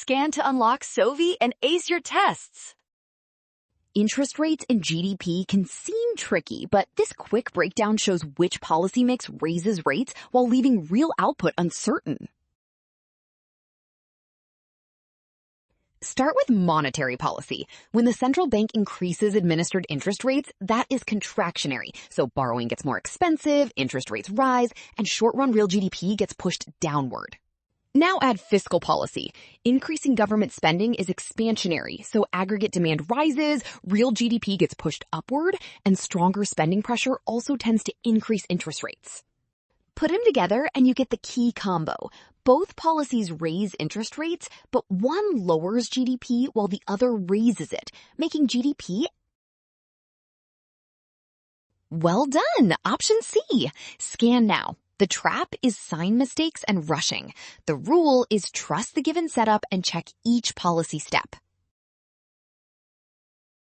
Scan to unlock Sovi and ace your tests. Interest rates and GDP can seem tricky, but this quick breakdown shows which policy mix raises rates while leaving real output uncertain. Start with monetary policy. When the central bank increases administered interest rates, that is contractionary. So borrowing gets more expensive, interest rates rise, and short-run real GDP gets pushed downward. Now add fiscal policy. Increasing government spending is expansionary, so aggregate demand rises, real GDP gets pushed upward, and stronger spending pressure also tends to increase interest rates. Put them together and you get the key combo. Both policies raise interest rates, but one lowers GDP while the other raises it, making GDP. Well done! Option C. Scan now. The trap is sign mistakes and rushing. The rule is trust the given setup and check each policy step.